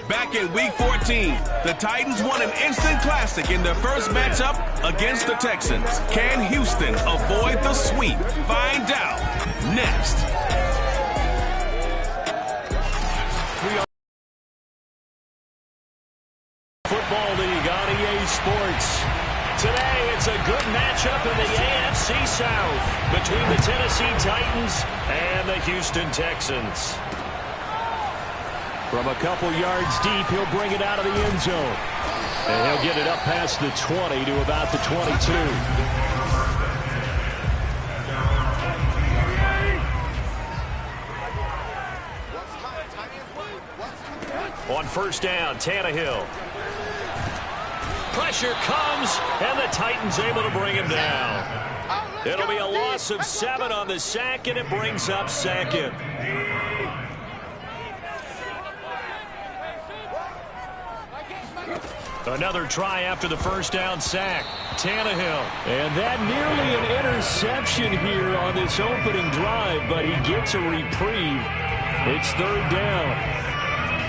Back in Week 14, the Titans won an instant classic in their first matchup against the Texans. Can Houston avoid the sweep? Find out next. Football League on EA Sports. Today, it's a good matchup in the AFC South between the Tennessee Titans and the Houston Texans. From a couple yards deep, he'll bring it out of the end zone. And he'll get it up past the 20 to about the 22. On first down, Tannehill. Pressure comes, and the Titans able to bring him down. It'll be a loss of 7 on the sack, and it brings up second. Another try after the first down sack. Tannehill. And that nearly an interception here on this opening drive, but he gets a reprieve. It's third down.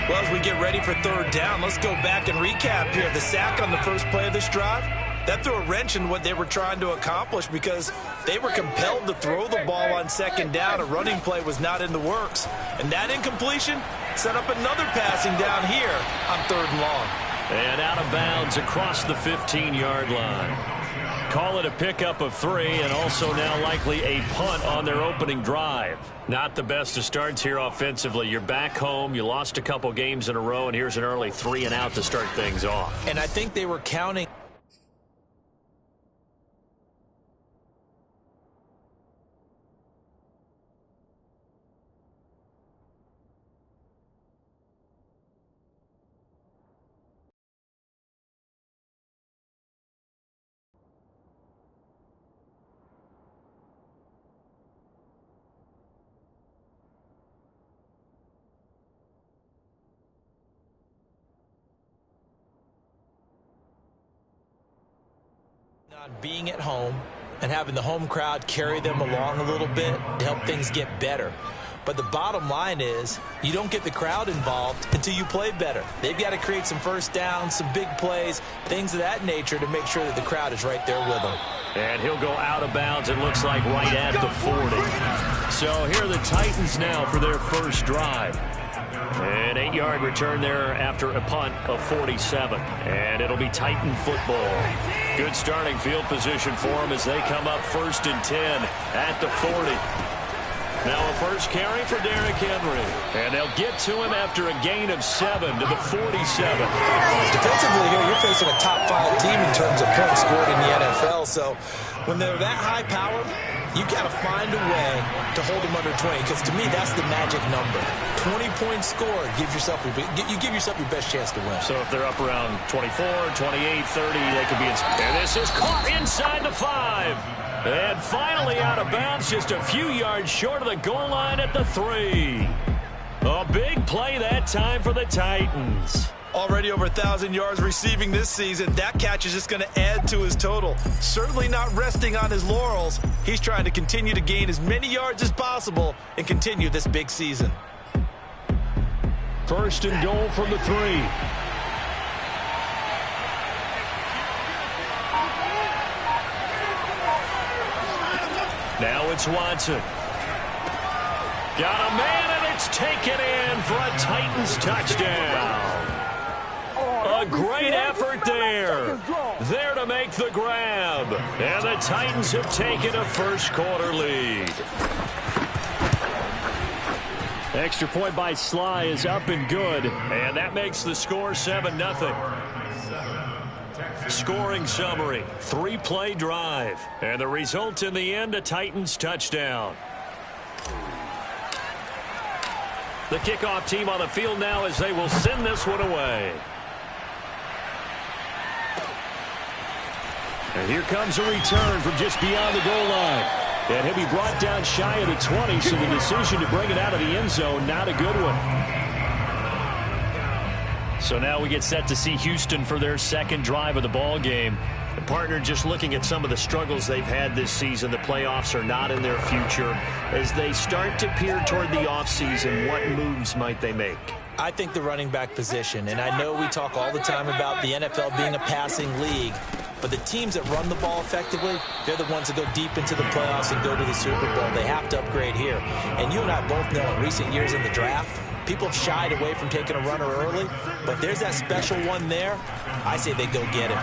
Well, as we get ready for third down, let's go back and recap here. The sack on the first play of this drive, that threw a wrench in what they were trying to accomplish because they were compelled to throw the ball on second down. A running play was not in the works. And that incompletion set up another passing down here on third and long. And out of bounds across the 15-yard line. Call it a pickup of 3 and also now likely a punt on their opening drive. Not the best of starts here offensively. You're back home. You lost a couple games in a row, and here's an early 3 and out to start things off. And I think they were counting. On being at home and having the home crowd carry them along a little bit to help things get better. But the bottom line is you don't get the crowd involved until you play better. They've got to create some first downs, some big plays, things of that nature to make sure that the crowd is right there with them. And he'll go out of bounds, it looks like, right at the 40. So here are the Titans now for their first drive. An 8-yard return there after a punt of 47. And it'll be Titan football. Good starting field position for them as they come up 1st and 10 at the 40. Now a first carry for Derrick Henry. And they'll get to him after a gain of 7 to the 47. Defensively here, you're facing a top-5 team in terms of points scored in the NFL. So when they're that high power, you've got to find a way to hold them under 20. Because to me, that's the magic number. 20 points scored, you give yourself your best chance to win. So if they're up around 24, 28, 30, they could be in. And this is caught inside the 5. And finally out of bounds, just a few yards short of the goal line at the 3. A big play that time for the Titans. Already over 1,000 yards receiving this season. That catch is just going to add to his total. Certainly not resting on his laurels. He's trying to continue to gain as many yards as possible and continue this big season. 1st and goal from the 3. Now it's Watson. Got a man, and it's taken in for a Titans touchdown. A great effort there. There to make the grab. And the Titans have taken a first-quarter lead. Extra point by Sly is up and good. And that makes the score 7-0. Scoring summary, 3-play drive. And the result in the end, a Titans touchdown. The kickoff team on the field now as they will send this one away. And here comes a return from just beyond the goal line. And he'll be brought down shy of the 20, so the decision to bring it out of the end zone, not a good one. So now we get set to see Houston for their second drive of the ball game. And partner, just looking at some of the struggles they've had this season, the playoffs are not in their future. As they start to peer toward the offseason, what moves might they make? I think the running back position, and I know we talk all the time about the NFL being a passing league, but the teams that run the ball effectively, they're the ones that go deep into the playoffs and go to the Super Bowl. They have to upgrade here. And you and I both know in recent years in the draft, people have shied away from taking a runner early, but there's that special one there. I say they go get him.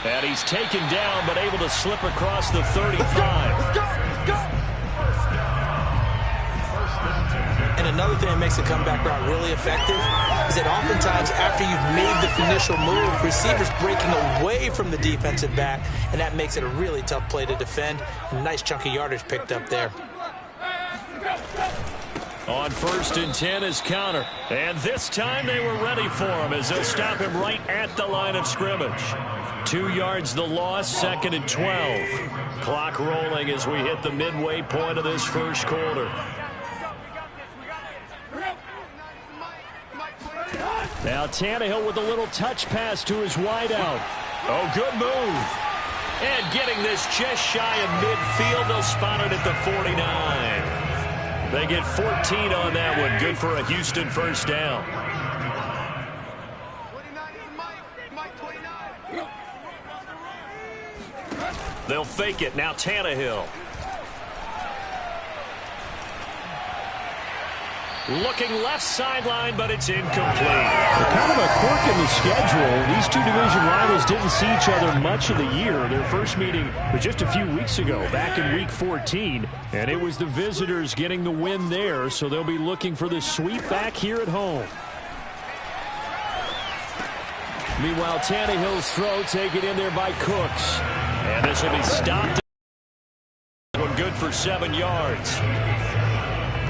And he's taken down, but able to slip across the 35. And another thing that makes a comeback route really effective is that oftentimes after you've made the initial move, receivers breaking away from the defensive back, and that makes it a really tough play to defend. A nice chunk of yardage picked up there. On 1st and 10 is counter. And this time they were ready for him as they'll stop him right at the line of scrimmage. 2 yards the loss, 2nd and 12. Clock rolling as we hit the midway point of this first quarter. Now Tannehill with a little touch pass to his wideout. Oh, good move. And getting this just shy of midfield, they'll spot it at the 49. They get 14 on that one. Good for a Houston first down. They'll fake it. Now Tannehill. Looking left sideline, but it's incomplete. Kind of a quirk in the schedule. These two division rivals didn't see each other much of the year. Their first meeting was just a few weeks ago, back in Week 14. And it was the visitors getting the win there, so they'll be looking for the sweep back here at home. Meanwhile, Tannehill's throw taken in there by Cooks. And this will be stopped. One good for 7 yards.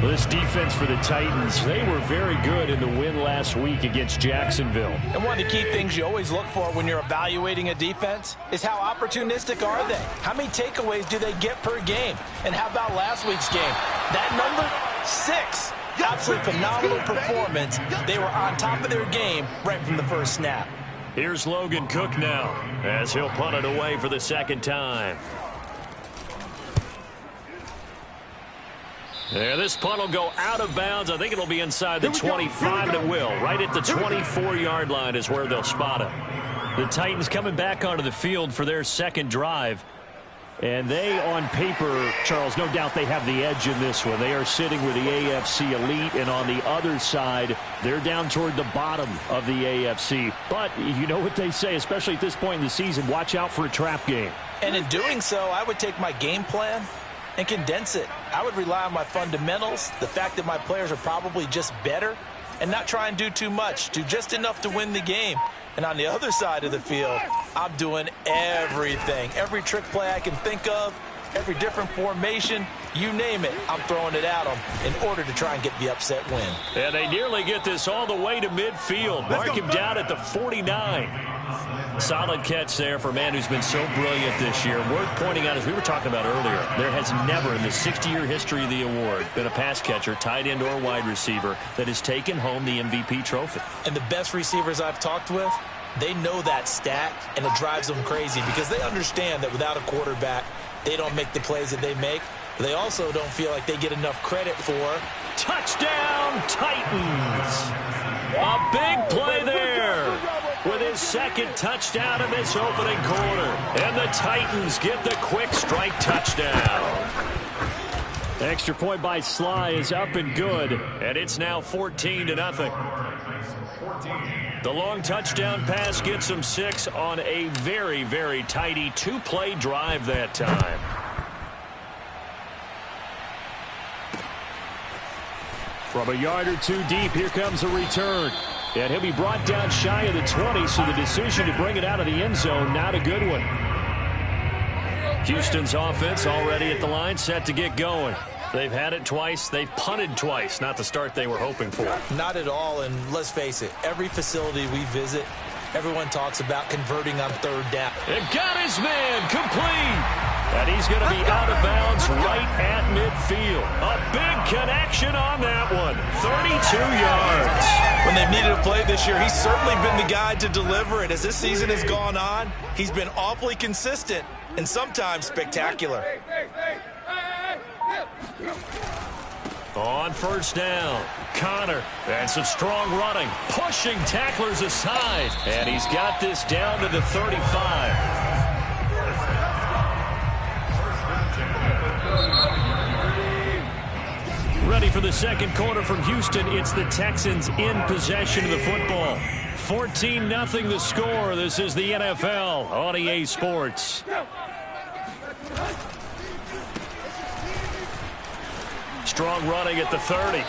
This defense for the Titans, they were very good in the win last week against Jacksonville. And one of the key things you always look for when you're evaluating a defense is how opportunistic are they? How many takeaways do they get per game? And how about last week's game? That number, 6. Absolutely phenomenal performance. They were on top of their game right from the first snap. Here's Logan Cook now as he'll punt it away for the second time. Yeah, this punt will go out of bounds. I think it'll be inside the 25, and it will. Right at the 24-yard line is where they'll spot it. The Titans coming back onto the field for their second drive. And they, on paper, Charles, no doubt they have the edge in this one. They are sitting with the AFC elite, and on the other side, they're down toward the bottom of the AFC. But you know what they say, especially at this point in the season, watch out for a trap game. And in doing so, I would take my game plan and condense it. I would rely on my fundamentals, the fact that my players are probably just better, and not try and do too much, do just enough to win the game. And on the other side of the field, I'm doing everything. Every trick play I can think of, every different formation, you name it, I'm throwing it at them in order to try and get the upset win. And they nearly get this all the way to midfield. Mark him down at the 49. Solid catch there for a man who's been so brilliant this year. Worth pointing out, as we were talking about earlier, there has never in the 60-year history of the award been a pass catcher, tight end, or wide receiver that has taken home the MVP trophy. And the best receivers I've talked with, they know that stat, and it drives them crazy because they understand that without a quarterback, they don't make the plays that they make. They also don't feel like they get enough credit for touchdown Titans. A big play there with his second touchdown in this opening quarter. And the Titans get the quick strike touchdown. Extra point by Sly is up and good. And it's now 14-0. The long touchdown pass gets them 6 on a very, very tidy 2-play drive that time. From a yard or two deep, here comes a return. And he'll be brought down shy of the 20, so the decision to bring it out of the end zone, not a good one. Houston's offense already at the line, set to get going. They've had it twice. They've punted twice. Not the start they were hoping for. Not at all, and let's face it, every facility we visit, everyone talks about converting on third down. It got his man complete. And he's going to be out of bounds right at midfield. A big connection on that one. 32 yards. When they've needed a play this year, he's certainly been the guy to deliver it. As this season has gone on, he's been awfully consistent and sometimes spectacular. On first down, And some strong running, pushing tacklers aside. And he's got this down to the 35. Ready for the second quarter from Houston. It's the Texans in possession of the football. 14-0 the score. This is the NFL on EA Sports. Strong running at the 30.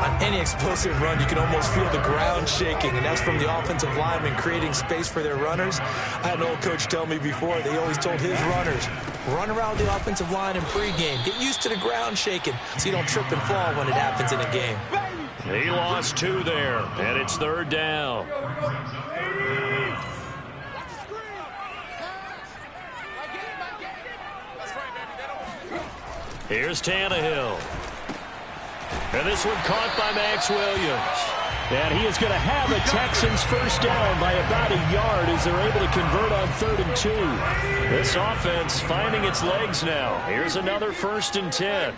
On any explosive run, you can almost feel the ground shaking, and that's from the offensive linemen creating space for their runners. I had an old coach tell me before, they always told his runners, run around the offensive line in pregame. Get used to the ground shaking so you don't trip and fall when it happens in a game. He lost 2 there, and it's 3rd down. Here's Tannehill. And this one caught by Max Williams. And he is going to have a Texans first down by about a yard as they're able to convert on 3rd and 2. This offense finding its legs now. Here's another 1st and 10.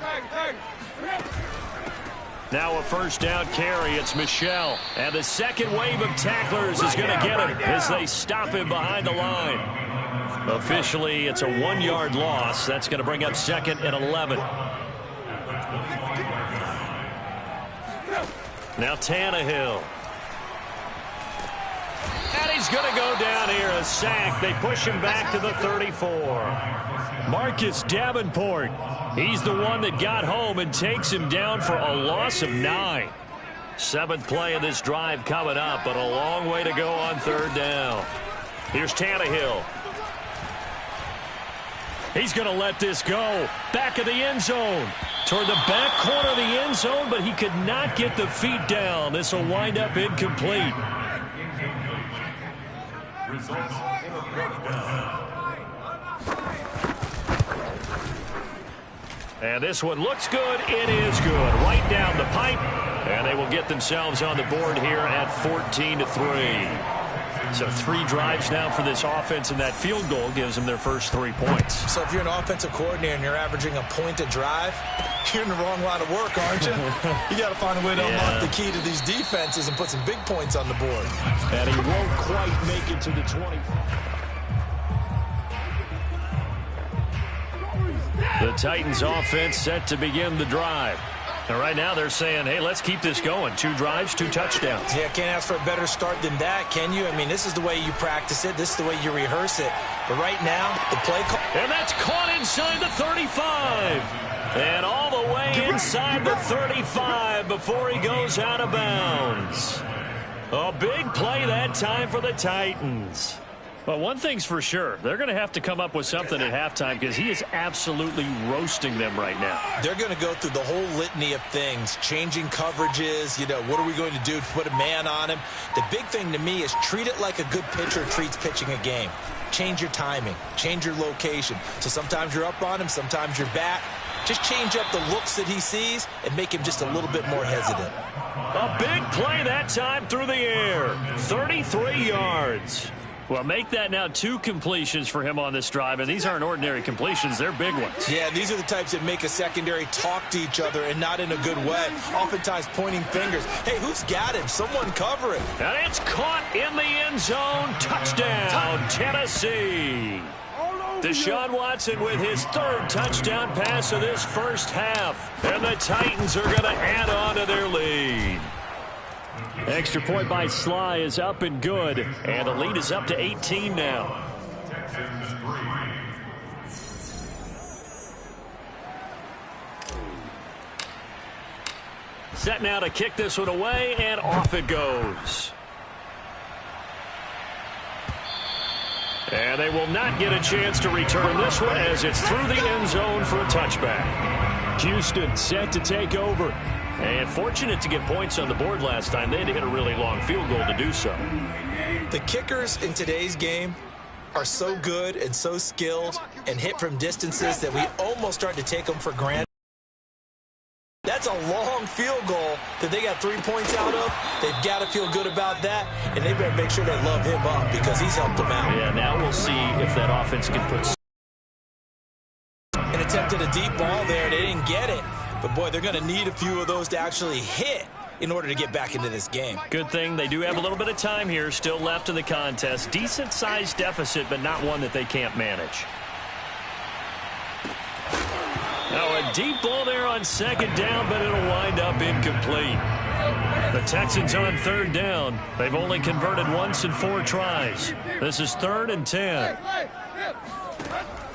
Now a first down carry. It's Michel. And the second wave of tacklers is going to get him as they stop him behind the line. Officially, it's a 1-yard loss. That's going to bring up 2nd and 11. Now Tannehill. And he's going to go down here, a sack. They push him back to the 34. Marcus Davenport. He's the one that got home and takes him down for a loss of 9. 7th play of this drive coming up, but a long way to go on 3rd down. Here's Tannehill. He's going to let this go. Back of the end zone. Toward the back corner of the end zone, but he could not get the feet down. This will wind up incomplete. And this one looks good. It is good. Right down the pipe. And they will get themselves on the board here at 14-3. So 3 drives now for this offense, and that field goal gives them their first 3 points. So if you're an offensive coordinator and you're averaging a point a drive, you're in the wrong line of work, aren't you? You got to find a way to unlock the key to these defenses and put some big points on the board. And he won't quite make it to the 20. The Titans offense set to begin the drive. And right now they're saying, hey, let's keep this going. 2 drives, 2 touchdowns. Yeah, can't ask for a better start than that, can you? I mean, this is the way you practice it. This is the way you rehearse it. But right now, the play call. And that's caught inside the 35. And all the way inside the 35 before he goes out of bounds. A big play that time for the Titans. Well, one thing's for sure. They're going to have to come up with something at halftime because he is absolutely roasting them right now. They're going to go through the whole litany of things, changing coverages. You know, what are we going to do to put a man on him? The big thing to me is treat it like a good pitcher treats pitching a game. Change your timing. Change your location. So sometimes you're up on him, sometimes you're back. Just change up the looks that he sees and make him just a little bit more hesitant. A big play that time through the air. 33 yards. Well, make that now 2 completions for him on this drive, and these aren't ordinary completions. They're big ones. Yeah, these are the types that make a secondary talk to each other and not in a good way. Oftentimes pointing fingers. Hey, who's got him? Someone cover it. And it's caught in the end zone. Touchdown, Tennessee. Deshaun Watson with his 3rd touchdown pass of this first half. And the Titans are going to add on to their lead. Extra point by Sly is up and good. And the lead is up to 18 now. Set now to kick this one away, and off it goes. And they will not get a chance to return this one as it's through the end zone for a touchback. Houston set to take over. And fortunate to get points on the board last time. They had to hit a really long field goal to do so. The kickers in today's game are so good and so skilled and hit from distances that we almost start to take them for granted. That's a long field goal that they got 3 points out of. They've got to feel good about that, and they better make sure they love him up because he's helped them out. Yeah, now we'll see if that offense can put... And attempted a deep ball there. They didn't get it. But, boy, they're going to need a few of those to actually hit in order to get back into this game. Good thing they do have a little bit of time here still left in the contest. Decent-sized deficit, but not one that they can't manage. Now a deep ball there on second down, but it'll wind up incomplete. The Texans on third down. They've only converted once in 4 tries. This is 3rd and 10.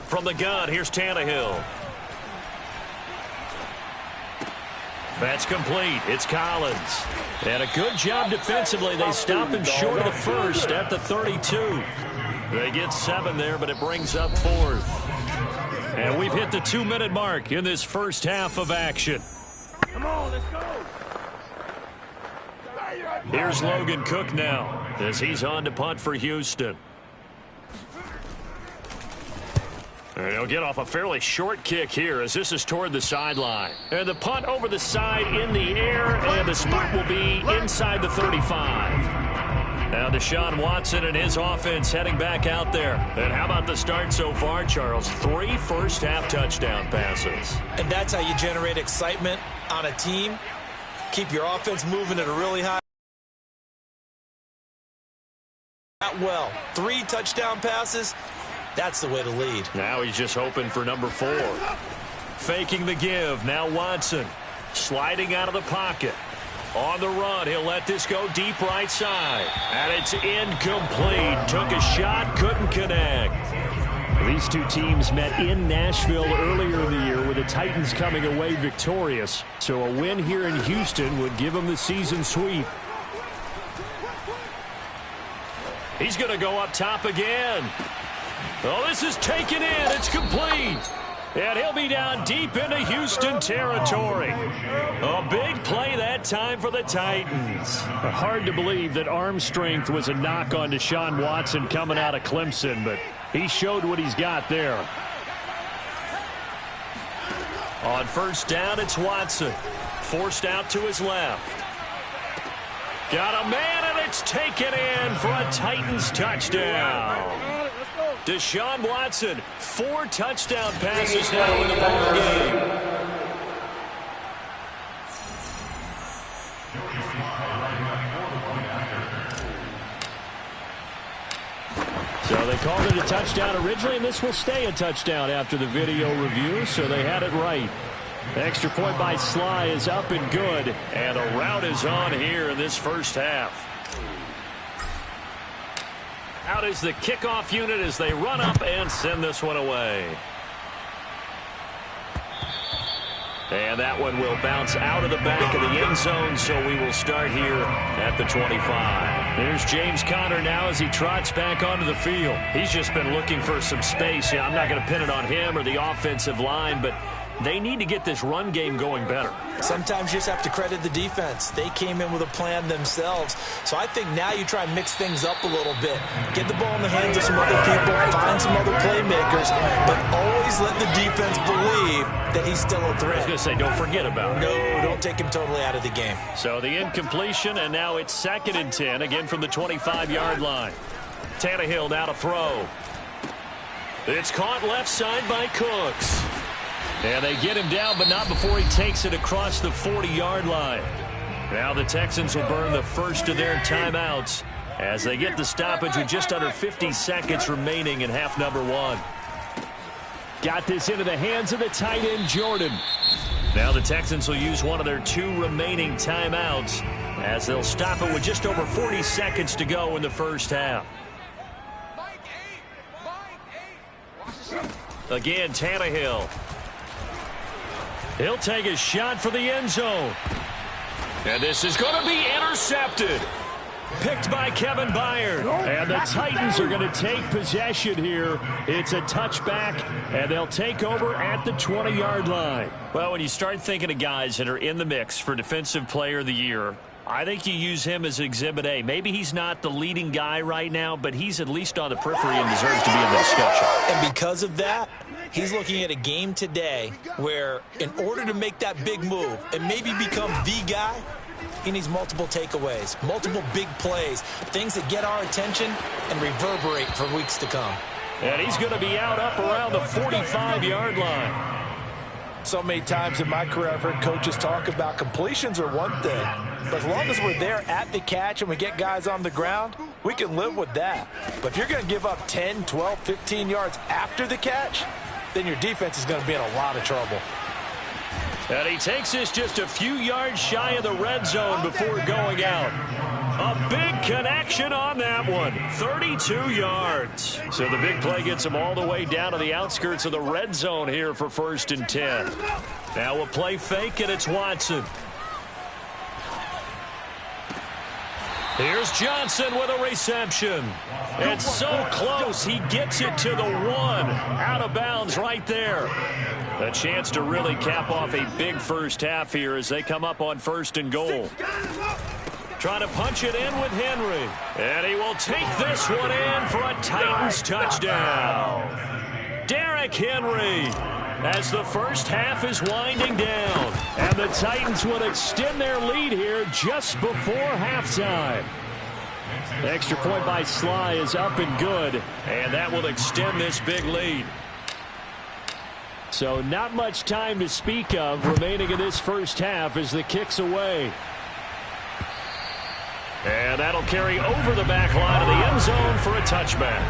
From the gun, here's Tannehill. That's complete. It's Collins. And a good job defensively. They stop him short of the first at the 32. They get 7 there, but it brings up 4th. And we've hit the 2-minute mark in this first half of action. Come on, let's go. Here's Logan Cook now as he's on to punt for Houston. And he'll get off a fairly short kick here as this is toward the sideline. And the punt over the side in the air, and the spot will be inside the 35. Now Deshaun Watson and his offense heading back out there. And how about the start so far, Charles? 3 first-half touchdown passes. And that's how you generate excitement on a team. Keep your offense moving at a really high. Well, 3 touchdown passes. That's the way to lead. Now he's just hoping for number 4. Faking the give. Now Watson sliding out of the pocket. On the run, he'll let this go deep right side. And it's incomplete. Took a shot, couldn't connect. These two teams met in Nashville earlier in the year with the Titans coming away victorious. So a win here in Houston would give them the season sweep. He's going to go up top again. Oh, this is taken in. It's complete. And he'll be down deep into Houston territory. A big play that time for the Titans. Hard to believe that arm strength was a knock on Deshaun Watson coming out of Clemson, but he showed what he's got there. On first down, it's Watson. Forced out to his left. Got a man, and it's taken in for a Titans touchdown. Deshaun Watson, 4 touchdown passes now in the ball game. So they called it a touchdown originally, and this will stay a touchdown after the video review, so they had it right. The extra point by Sly is up and good, and a rout is on here in this first half. Out is the kickoff unit as they run up and send this one away. And that one will bounce out of the back of the end zone, so we will start here at the 25. There's James Conner now as he trots back onto the field. He's just been looking for some space. Yeah, I'm not going to pin it on him or the offensive line, but they need to get this run game going better. Sometimes you just have to credit the defense. They came in with a plan themselves. So I think now you try and mix things up a little bit. Get the ball in the hands of some other people, find some other playmakers, but always let the defense believe that he's still a threat. I was going to say, don't forget about it. No, don't take him totally out of the game. So the incompletion, and now it's 2nd and 10, again from the 25-yard line. Tannehill now to throw. It's caught left side by Cooks. And they get him down, but not before he takes it across the 40-yard line. Now the Texans will burn the first of their timeouts as they get the stoppage with just under 50 seconds remaining in half number 1. Got this into the hands of the tight end, Jordan. Now the Texans will use one of their 2 remaining timeouts as they'll stop it with just over 40 seconds to go in the first half. Again, Tannehill. He'll take a shot for the end zone. And this is going to be intercepted. Picked by Kevin Byard. And the Titans are going to take possession here. It's a touchback, and they'll take over at the 20-yard line. Well, when you start thinking of guys that are in the mix for Defensive Player of the Year, I think you use him as Exhibit A. Maybe he's not the leading guy right now, but he's at least on the periphery and deserves to be in the discussion. And because of that, he's looking at a game today where in order to make that big move and maybe become the guy, he needs multiple takeaways, multiple big plays, things that get our attention and reverberate for weeks to come. And he's going to be out up around the 45-yard line. So many times in my career, I've heard coaches talk about completions are one thing, but as long as we're there at the catch and we get guys on the ground, we can live with that. But if you're going to give up 10, 12, 15 yards after the catch, then your defense is going to be in a lot of trouble. And he takes this just a few yards shy of the red zone before going out. A big connection on that one. 32 yards. So the big play gets him all the way down to the outskirts of the red zone here for 1st and 10. Now a play fake, and it's Watson. Here's Johnson with a reception. It's so close. He gets it to the 1. Out of bounds right there. A chance to really cap off a big first half here as they come up on 1st and goal. Trying to punch it in with Henry. And he will take this one in for a Titans touchdown. Derrick Henry as the first half is winding down. And the Titans will extend their lead here just before halftime. The extra point by Sly is up and good. And that will extend this big lead. So not much time to speak of remaining in this first half as the kick's away. And that'll carry over the back line of the end zone for a touchback.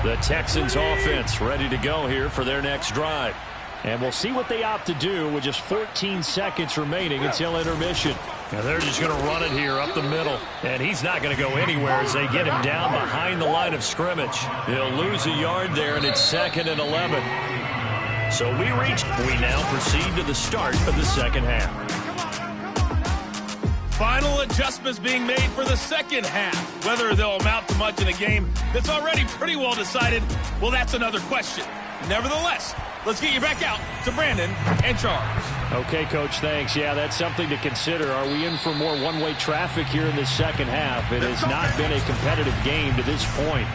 The Texans offense ready to go here for their next drive. And we'll see what they opt to do with just 14 seconds remaining until intermission. And they're just going to run it here up the middle. And he's not going to go anywhere as they get him down behind the line of scrimmage. He'll lose a yard there, and it's 2nd and 11. So we now proceed to the start of the second half. Final adjustments being made for the second half. Whether they'll amount to much in a game that's already pretty well decided, well, that's another question. Nevertheless, let's get you back out to Brandon and Charles. Okay, Coach, thanks. Yeah, that's something to consider. Are we in for more one-way traffic here in the second half? It has not been a competitive game to this point.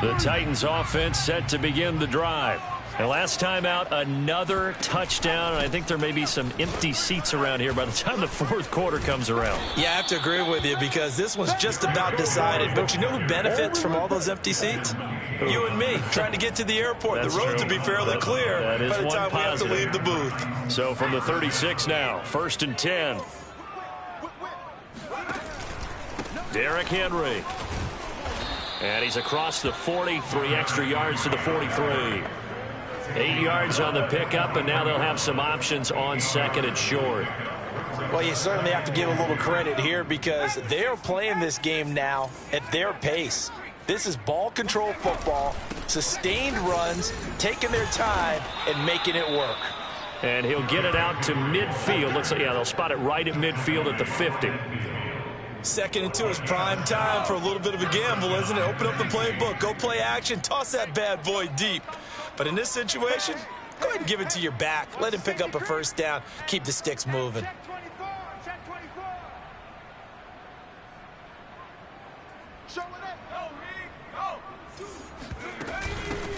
The Titans offense set to begin the drive. And last time out, another touchdown. And I think there may be some empty seats around here by the time the fourth quarter comes around. Yeah, I have to agree with you because this one's just about decided. But you know who benefits from all those empty seats? You and me, trying to get to the airport. That's the roads true. will be fairly clear by the time we have to leave the booth. So from the 36 now, 1st and 10. Derrick Henry. And he's across the 40, 3 extra yards to the 43. 8 yards on the pickup, and now they'll have some options on 2nd and short. Well, you certainly have to give a little credit here because they're playing this game now at their pace. This is ball control football, sustained runs, taking their time, and making it work. And he'll get it out to midfield. Looks like, yeah, they'll spot it right at midfield at the 50. 2nd and 2 is prime time for a little bit of a gamble, isn't it? Open up the playbook, go play action, toss that bad boy deep. But in this situation, go ahead and give it to your back. Let him pick up a first down. Keep the sticks moving.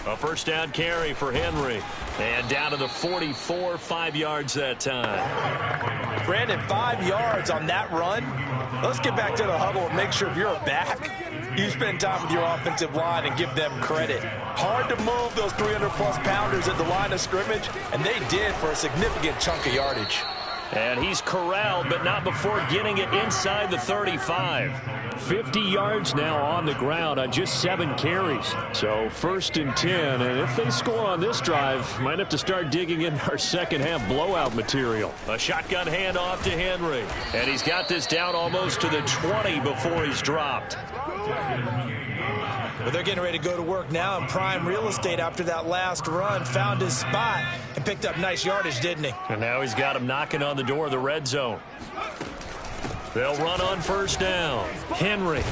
A first down carry for Henry. And down to the 44, 5 yards that time. Brandon, 5 yards on that run. Let's get back to the huddle and make sure if you're a back, you spend time with your offensive line and give them credit. Hard to move those 300-plus pounders at the line of scrimmage, and they did for a significant chunk of yardage. And he's corralled, but not before getting it inside the 35. 50 yards now on the ground on just 7 carries. So 1st and 10, and if they score on this drive, might have to start digging in our second half blowout material. A shotgun handoff to Henry, and he's got this down almost to the 20 before he's dropped. Well, they're getting ready to go to work now in prime real estate after that last run. Found his spot and picked up nice yardage, didn't he? And now he's got him knocking on the door of the red zone. They'll run on 1st down. Henry.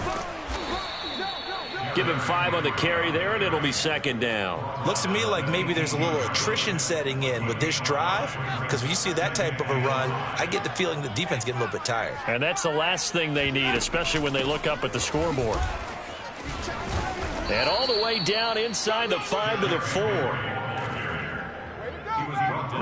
Give him 5 on the carry there, and it'll be 2nd down. Looks to me like maybe there's a little attrition setting in with this drive, because when you see that type of a run, I get the feeling the defense getting a little bit tired. And that's the last thing they need, especially when they look up at the scoreboard. And all the way down inside the 5 to the 4.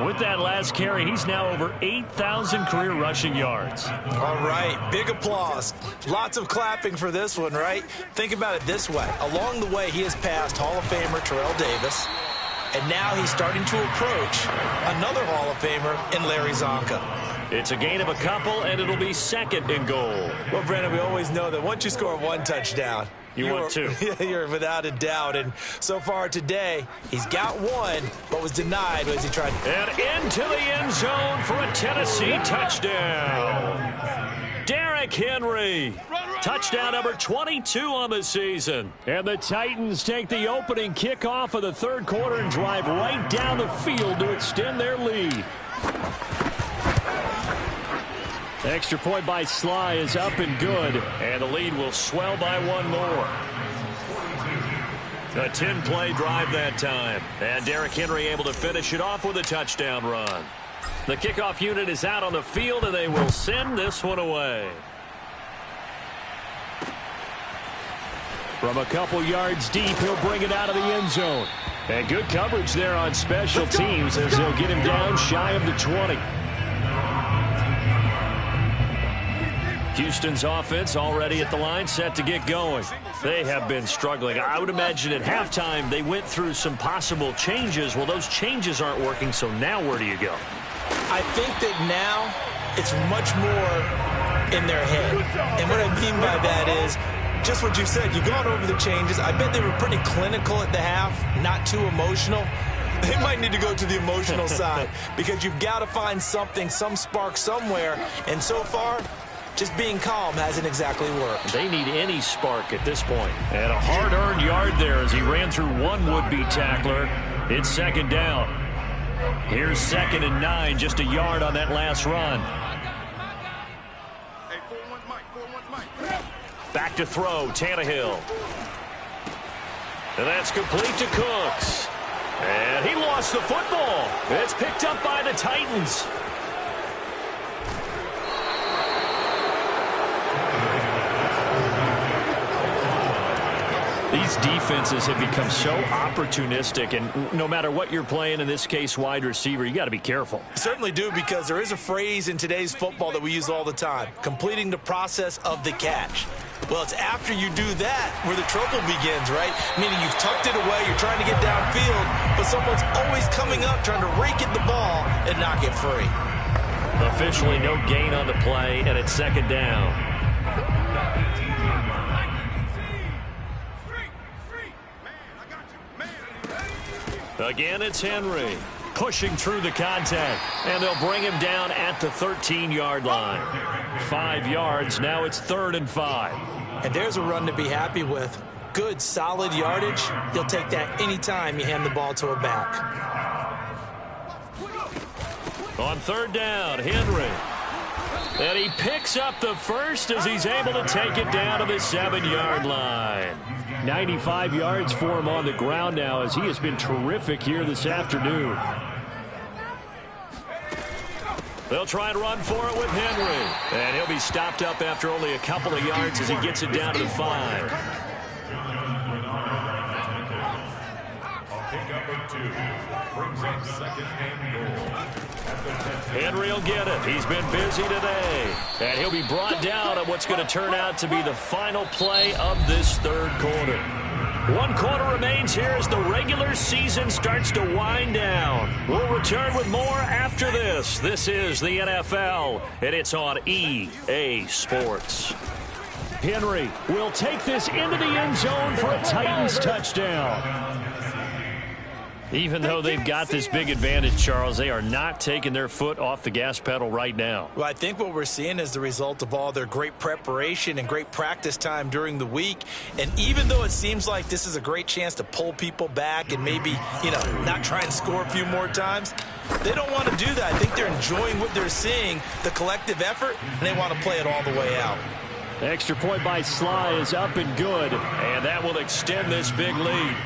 With that last carry, he's now over 8,000 career rushing yards. All right, big applause. Lots of clapping for this one, right? Think about it this way. Along the way, he has passed Hall of Famer Terrell Davis, and now he's starting to approach another Hall of Famer in Larry Zonka. It's a gain of a couple, and it'll be 2nd and goal. Well, Brandon, we always know that once you score 1 touchdown, you want 2. You're without a doubt. And so far today, he's got 1, but was denied as he tried. And into the end zone for a Tennessee touchdown. Derrick Henry. Touchdown number 22 on the season. And the Titans take the opening kickoff of the 3rd quarter and drive right down the field to extend their lead. Extra point by Sly is up and good. And the lead will swell by 1 more. A 10-play drive that time. And Derrick Henry able to finish it off with a touchdown run. The kickoff unit is out on the field, and they will send this one away. From a couple yards deep, he'll bring it out of the end zone. And good coverage there on special teams as they'll get him down shy of the 20. Houston's offense already at the line, set to get going. They have been struggling. I would imagine at halftime they went through some possible changes. Well, those changes aren't working, so now where do you go? I think that now it's much more in their head. And what I mean by that is just what you said. You've gone over the changes. I bet they were pretty clinical at the half, not too emotional. They might need to go to the emotional side because you've got to find something, some spark somewhere. And so far, just being calm hasn't exactly worked. They need any spark at this point. And a hard-earned yard there as he ran through one would-be tackler. It's 2nd down. Here's 2nd and 9, just a yard on that last run. Back to throw, Tannehill. And that's complete to Cooks. And he lost the football. It's picked up by the Titans. These These defenses have become so opportunistic, and no matter what you're playing, in this case wide receiver, you got to be careful. Certainly do, because there is a phrase in today's football that we use all the time: completing the process of the catch. Well, it's after you do that where the trouble begins, right? Meaning you've tucked it away, you're trying to get downfield, but someone's always coming up trying to rake at the ball and knock it free. Officially no gain on the play, and it's second down. Again, it's Henry pushing through the contact, and they'll bring him down at the 13-yard line. 5 yards, now it's 3rd and 5. And there's a run to be happy with. Good, solid yardage. He'll take that anytime you hand the ball to a back. On 3rd down, Henry. And he picks up the first as he's able to take it down to the 7-yard line. 95 yards for him on the ground now, as he has been terrific here this afternoon. They'll try and run for it with Henry. And he'll be stopped up after only a couple of yards as he gets it down to the 5. Henry will get it. He's been busy today. And he'll be brought down on what's going to turn out to be the final play of this 3rd quarter. 1 quarter remains here as the regular season starts to wind down. We'll return with more after this. This is the NFL, and it's on EA Sports. Henry will take this into the end zone for a Titans touchdown. Even though they've got this big advantage, Charles, they are not taking their foot off the gas pedal right now. Well, I think what we're seeing is the result of all their great preparation and great practice time during the week. And even though it seems like this is a great chance to pull people back and maybe, not try and score a few more times, they don't want to do that. I think they're enjoying what they're seeing, the collective effort, and they want to play it all the way out. Extra point by Sly is up and good. And that will extend this big lead.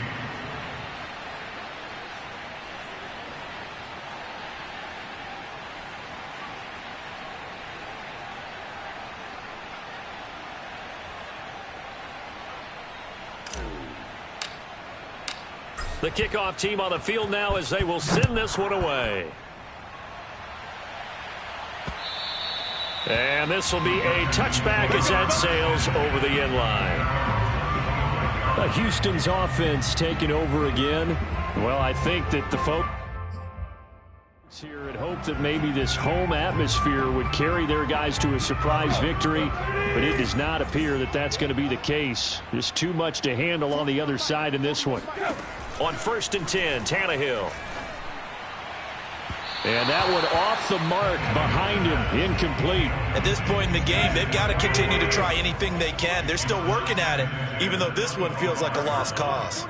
The kickoff team on the field now as they will send this one away. And this will be a touchback as that sails over the end line. Houston's offense taking over again. Well, I think that the folks here had hoped that maybe this home atmosphere would carry their guys to a surprise victory, but it does not appear that that's going to be the case. Just too much to handle on the other side in this one. On 1st and 10, Tannehill. And that one off the mark behind him, incomplete. At this point in the game, they've got to continue to try anything they can. They're still working at it, even though this one feels like a lost cause.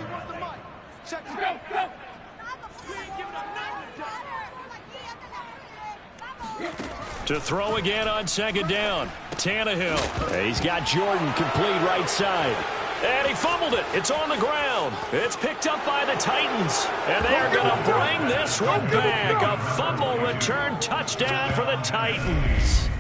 To throw again on 2nd down, Tannehill. He's got Jordan complete right side. And he fumbled it. It's on the ground. It's picked up by the Titans. And they are going to bring this one back. A fumble return touchdown for the Titans.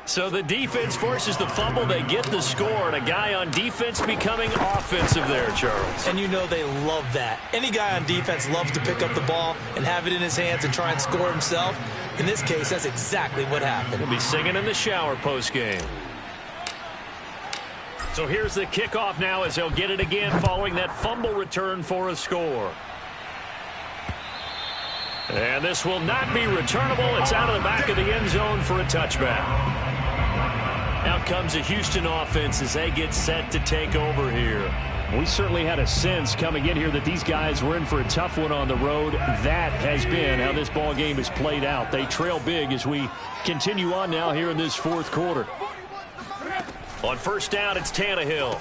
So the defense forces the fumble. They get the score. And a guy on defense becoming offensive there, Charles. And you know they love that. Any guy on defense loves to pick up the ball and have it in his hands and try and score himself. In this case, that's exactly what happened. He'll be singing in the shower postgame. So here's the kickoff now as they'll get it again following that fumble return for a score. And this will not be returnable. It's out of the back of the end zone for a touchback. Out comes the Houston offense as they get set to take over here. We certainly had a sense coming in here that these guys were in for a tough one on the road. That has been how this ball game has played out. They trail big as we continue on now here in this 4th quarter. On 1st down, it's Tannehill.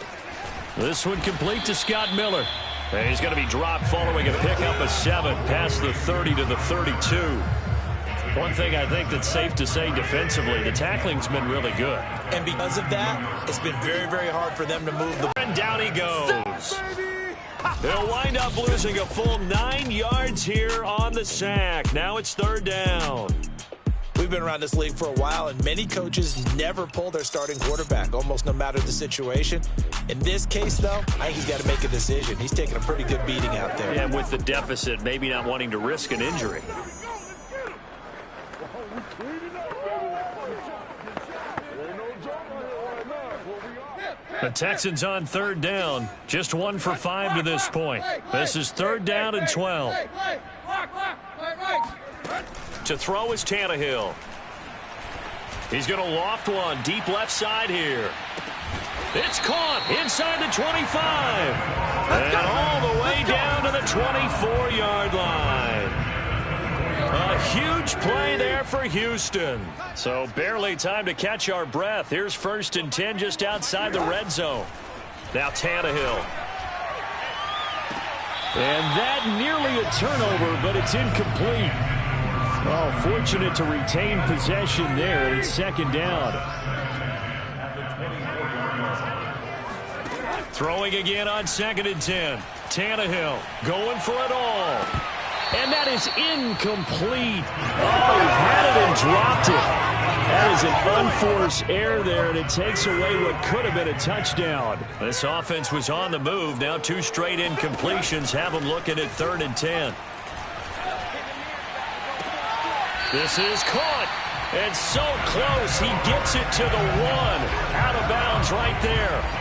This one complete to Scott Miller. And he's going to be dropped following a pickup of 7 past the 30 to the 32. One thing I think that's safe to say defensively, the tackling's been really good. And because of that, it's been very, very hard for them to move the ball. And down he goes. They'll wind up losing a full 9 yards here on the sack. Now it's 3rd down. We've been around this league for a while, and many coaches never pull their starting quarterback, almost no matter the situation. In this case, though, I think he's got to make a decision. He's taking a pretty good beating out there. And with the deficit, maybe not wanting to risk an injury. The Texans on third down. Just 1 for 5 to this point. This is third down and 12. To throw is Tannehill. He's going to loft one deep left side here. It's caught inside the 25. And all the way down to the 24-yard line. A huge play there for Houston. So barely time to catch our breath. Here's 1st and 10 just outside the red zone. Now Tannehill. And that nearly a turnover, but it's incomplete. Oh, fortunate to retain possession there, and it's second down. Throwing again on 2nd and 10. Tannehill going for it all. And that is incomplete. Oh, he had it and dropped it. That is an unforced error there, and it takes away what could have been a touchdown. This offense was on the move. Now 2 straight incompletions have them looking at 3rd and 10. This is caught. And so close. He gets it to the 1. Out of bounds right there.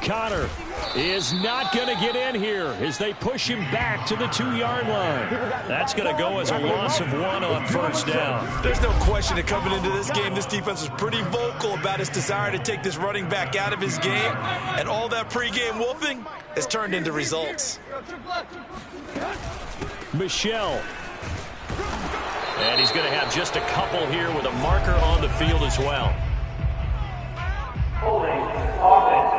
Connor is not going to get in here as they push him back to the 2-yard line. That's going to go as a loss of 1 on 1st down. There's no question that coming into this game, this defense was pretty vocal about its desire to take this running back out of his game. And all that pregame wolfing has turned into results. Michelle. And he's going to have just a couple here with a marker on the field as well. Holding offense.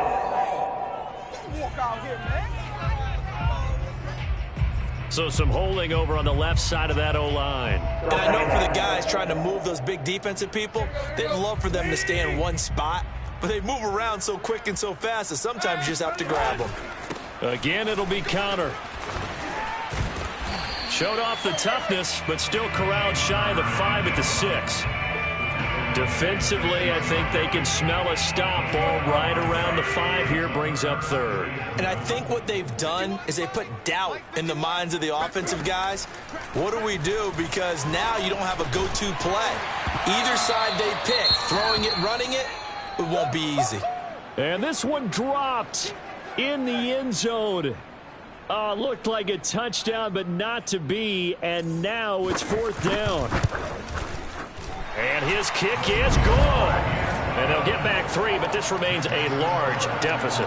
So some holding over on the left side of that O-line. And I know for the guys trying to move those big defensive people, they'd love for them to stay in one spot, but they move around so quick and so fast that sometimes you just have to grab them. Again, it'll be Connor. Showed off the toughness, but still corralled shy of the 5 at the 6. Defensively, I think they can smell a stop. Ball right around the 5 here, brings up 3rd. And I think what they've done is they put doubt in the minds of the offensive guys. What do we do? Because now you don't have a go-to play. Either side they pick, throwing it, running it, it won't be easy. And this one dropped in the end zone. Looked like a touchdown, but not to be. And now it's 4th down. And his kick is good. And they'll get back 3, but this remains a large deficit.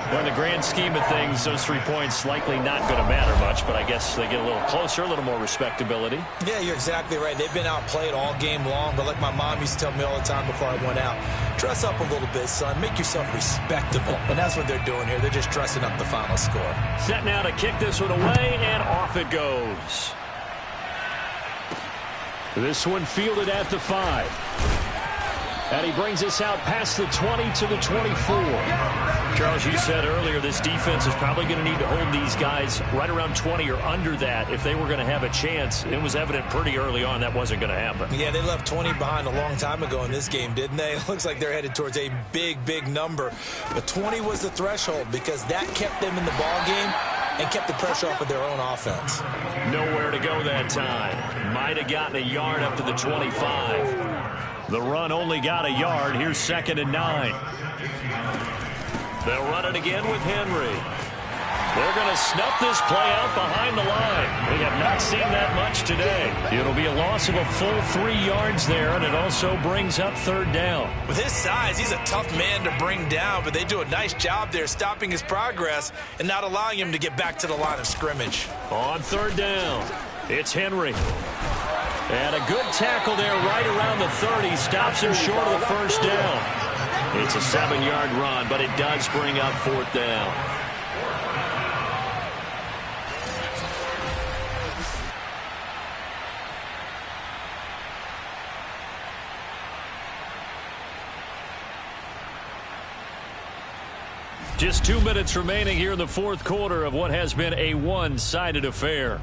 Well, in the grand scheme of things, those 3 points likely not going to matter much, but I guess they get a little closer, a little more respectability. Yeah, you're exactly right. They've been outplayed all game long, but like my mom used to tell me all the time before I went out, dress up a little bit, son. Make yourself respectable. And that's what they're doing here. They're just dressing up the final score. Set now to kick this one away, and off it goes. This one fielded at the 5. And he brings us out past the 20 to the 24. Charles, you said earlier this defense is probably going to need to hold these guys right around 20 or under that if they were going to have a chance. It was evident pretty early on that wasn't going to happen. Yeah, they left 20 behind a long time ago in this game, didn't they? It looks like they're headed towards a big, big number. But 20 was the threshold because that kept them in the ball game and kept the pressure off of their own offense. Nowhere to go that time. Might have gotten a yard up to the 25. The run only got a yard. Here's 2nd and 9. They'll run it again with Henry. They're going to snuff this play out behind the line. We have not seen that much today. It'll be a loss of a full 3 yards there, and it also brings up 3rd down. With his size, he's a tough man to bring down, but they do a nice job there stopping his progress and not allowing him to get back to the line of scrimmage. On 3rd down, it's Henry. And a good tackle there right around the 30. Stops him short of the 1st down. It's a 7-yard run, but it does bring up 4th down. Just 2 minutes remaining here in the fourth quarter of what has been a one-sided affair.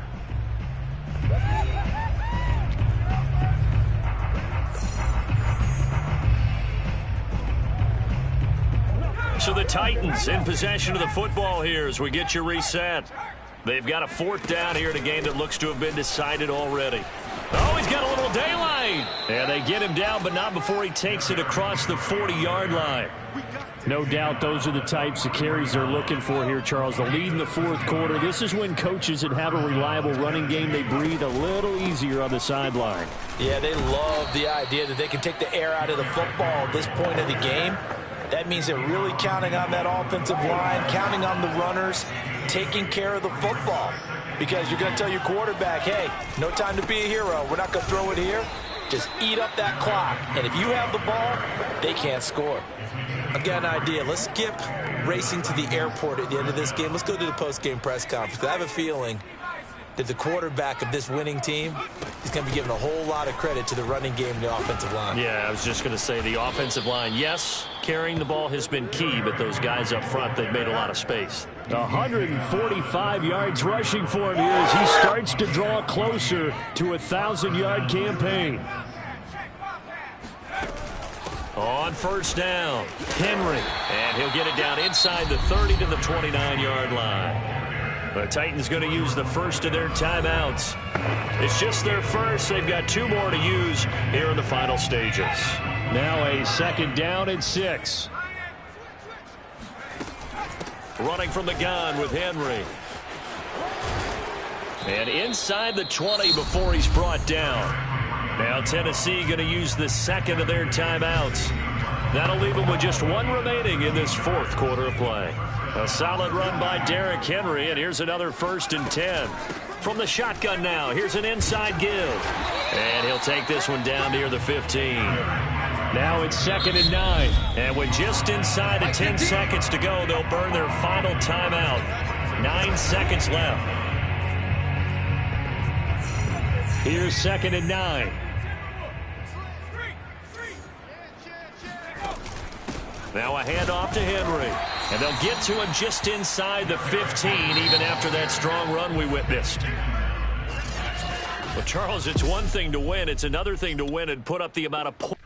So the Titans in possession of the football here as we get you reset. They've got a fourth down here in a game that looks to have been decided already. Oh, he's got a little daylight. And they get him down, but not before he takes it across the 40-yard line. No doubt those are the types of carries they're looking for here, Charles. The lead in the fourth quarter. This is when coaches that have a reliable running game, they breathe a little easier on the sideline. Yeah, they love the idea that they can take the air out of the football at this point of the game. That means they're really counting on that offensive line, counting on the runners, taking care of the football. Because you're going to tell your quarterback, hey, no time to be a hero. We're not going to throw it here. Just eat up that clock. And if you have the ball, they can't score. I've got an idea. Let's skip racing to the airport at the end of this game. Let's go to the post-game press conference. I have a feeling that the quarterback of this winning team is going to be giving a whole lot of credit to the running game and the offensive line. Yeah, I was just going to say the offensive line, yes, carrying the ball has been key, but those guys up front, they've made a lot of space. 145 yards rushing for him here as he starts to draw closer to a 1,000-yard campaign. On first down, Henry, and he'll get it down inside the 30 to the 29-yard line. The Titans going to use the first of their timeouts. It's just their first. They've got 2 more to use here in the final stages. Now a second down and 6. Running from the gun with Henry. And inside the 20 before he's brought down. Now Tennessee going to use the second of their timeouts. That'll leave them with just 1 remaining in this fourth quarter of play. A solid run by Derrick Henry, and here's another 1st and 10. From the shotgun now, here's an inside give. And he'll take this one down near the 15. Now it's 2nd and 9. And with just inside of 10 seconds to go, they'll burn their final timeout. 9 seconds left. Here's 2nd and 9. Now a handoff to Henry. And they'll get to him just inside the 15, even after that strong run we witnessed. Well, Charles, it's one thing to win. It's another thing to win and put up the amount of points.